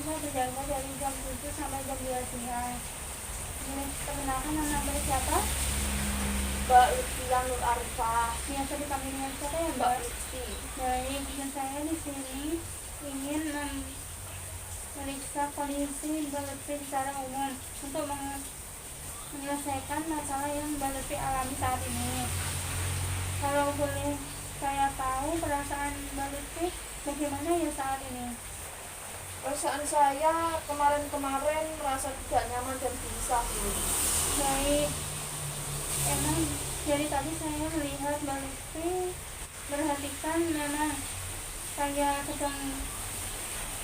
Mbak berjaga dari jam 7 sampai jam 2 siang. Perkenalkan nama Mbak siapa? Mbak Lutfian Nur Arifah. Biasa dipanggil dengan siapa ya Mbak Mbak? Lutfi. Baik, dan saya di sini ingin memeriksa kondisi Mbak Lutfi secara umum untuk menyelesaikan masalah yang Mbak Lutfi alami saat ini. Kalau boleh saya tahu perasaan Mbak Lutfi bagaimana ya saat ini? Perasaan saya kemarin-kemarin merasa tidak nyaman dan gelisah. Baik, emang dari tadi saya melihat Mbak Lutfi perhatikan memang saya sedang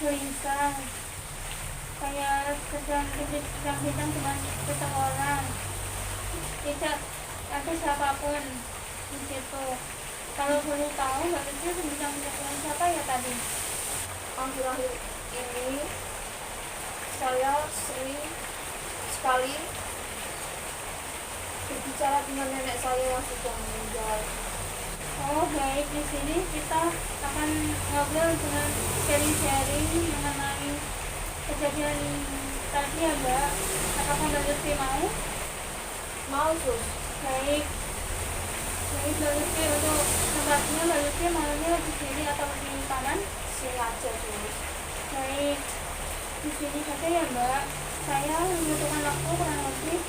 gelisah, saya sedang bincang-bincang dengan seseorang, tidak ada siapapun di situ. Kalau boleh tahu Mbak Lutfi bincang-bincang dengan siapa ya tadi? Akhir-akhir ini saya sering sekali berbicara dengan nenek saya yang sudah meninggal. Oh baik, di sini kita akan ngobrol dengan sharing-sharing mengenai kejadian tadi ya Mbak. Apakah Mbak Lutfi mau? Mau sus. Baik, baik Mbak Lutfi, untuk tempatnya Mbak Lutfi maunya di sini atau di taman? Sini aja sus. Baik, di sini saja ya Mbak. Saya membutuhkan waktu kurang lebih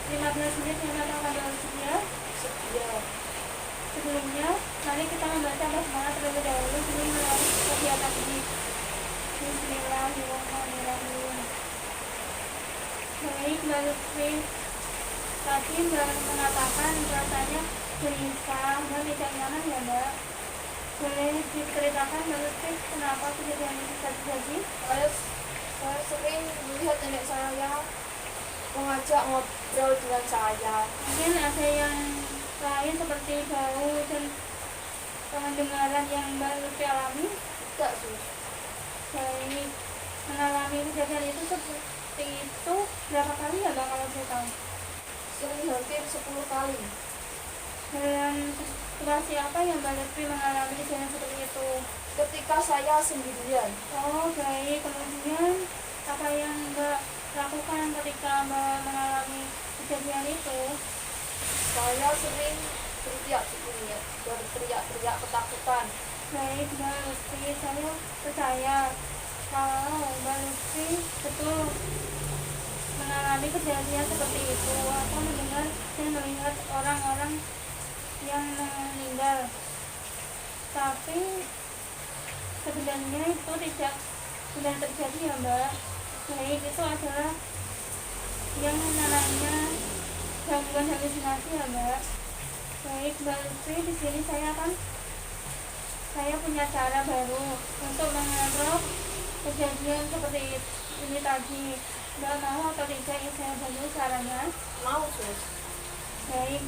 15 menit yang akan Mbak bersedia. Sedia. Sebelumnya, mari kita membaca basmalah terlebih dahulu sebelum mulai kegiatan ini. Bismillahirrahmanirrahim. Baik, Mbak Lutfi, tadi Mbak mengatakan rasanya gelisah dan tidak nyaman ya Mbak. Boleh diceritakan Mbak Lutfi kenapa kejadian ini terjadi? Saya sering melihat nenek saya mengajak ngobrol dengan saya. Mungkin ada yang lain seperti bau dan pendengaran yang Mbak Lutfi alami? Tidak sus. Baik, mengalami kejadian itu seperti itu berapa kali ya Bang kalau saya tahu? Sering hampir 10 kali. Dan situasi apa yang Mbak Lutfi mengalami kejadian seperti itu? Ketika saya sendirian. Oh baik, kemudian apa yang Mbak lakukan ketika Mbak mengalami kejadian itu? Saya sering berteriak ketakutan. Baik Mbak Lutfi, saya percaya kalau Mbak Lutfi betul mengalami kejadian seperti itu atau mendengar dan melihat orang-orang yang meninggal. Tapi sebenarnya itu tidak benar terjadi ya Mbak. Baik, itu adalah yang namanya gangguan halusinasi ya Mbak. Baik Mbak Lutfi, di sini saya punya cara baru untuk mengontrol kejadian seperti ini tadi. Mbak mau atau tidak yang saya bantu caranya? Mau sus. Baik,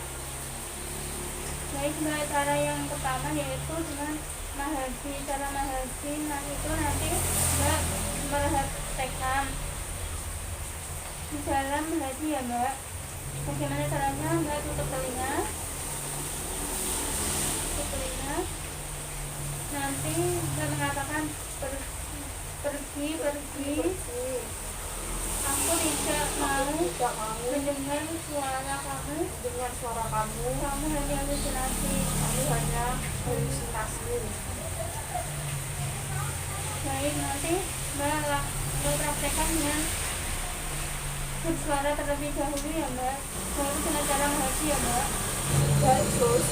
baik Mbak, cara yang pertama yaitu dengan maharji. Cara maharji, nah itu nanti Mbak mempraktekkan di dalam maharji ya Mbak. Bagaimana caranya? Mbak tutup telinga, nanti Mbak mengatakan pergi, aku tidak mau mendengar suara kamu, kamu hanya halusinasi. Baik, nanti Mbak praktekkan dengan bersuara terlebih dahulu ya Mbak, baru dengan cara mengaji ya Mbak. Baik sus.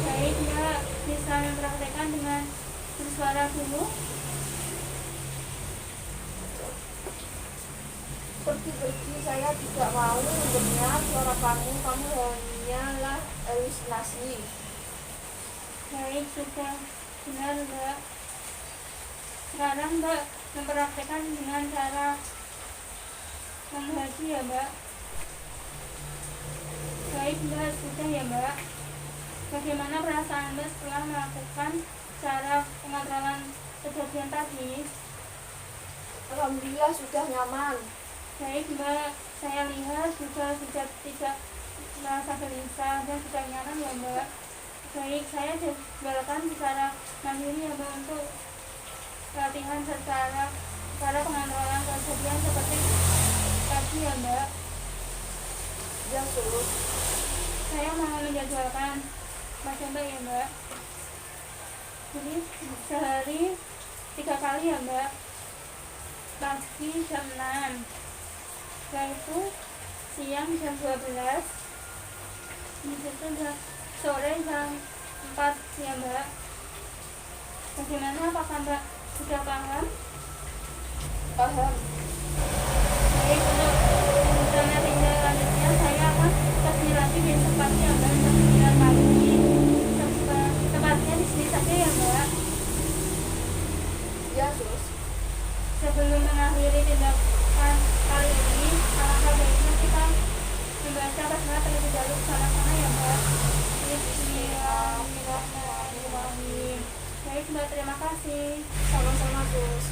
Baik Mbak, bisa mempraktekkan dengan bersuara dulu. Pergi, saya tidak mau mendengar suara kamu hanyalah halusinasi. Baik, sudah benar Mbak. Sekarang Mbak mempraktekkan dengan cara mengaji ya Mbak. Baik Mbak, sudah ya Mbak. Bagaimana perasaan Mbak setelah melakukan cara pengontrolan kejadian tadi? Alhamdulillah sudah nyaman. Baik Mbak, saya lihat sudah tidak merasa gelisah dan sudah nyaman ya Mbak. Baik, saya jadwalkan secara mandiri ya Mbak untuk latihan secara cara pengontrolan kesedihan seperti tadi ya Mbak. Ya sus. Saya mau menjadwalkan coba ya Mbak. Jadi sehari 3 kali ya Mbak. Pagi jam 6, setelah itu siang jam 12, itu sore jam 4 ya Mbak. Bagaimana, apakah Mbak sudah paham? Paham. Baik, untuk rencana tindak lanjutnya saya akan kasih lagi besok pagi ya Mbak, jam 9 pagi. Tempatnya di sini saja ya Mbak. Ya sus. Sebelum mengakhiri tindakan kali ini, alangkah baiknya kita membaca basmalah terlebih dahulu bersama-sama ya Mbak. Bismillahirrahmanirrahim. Baik Mbak, terima kasih. Sama-sama sus.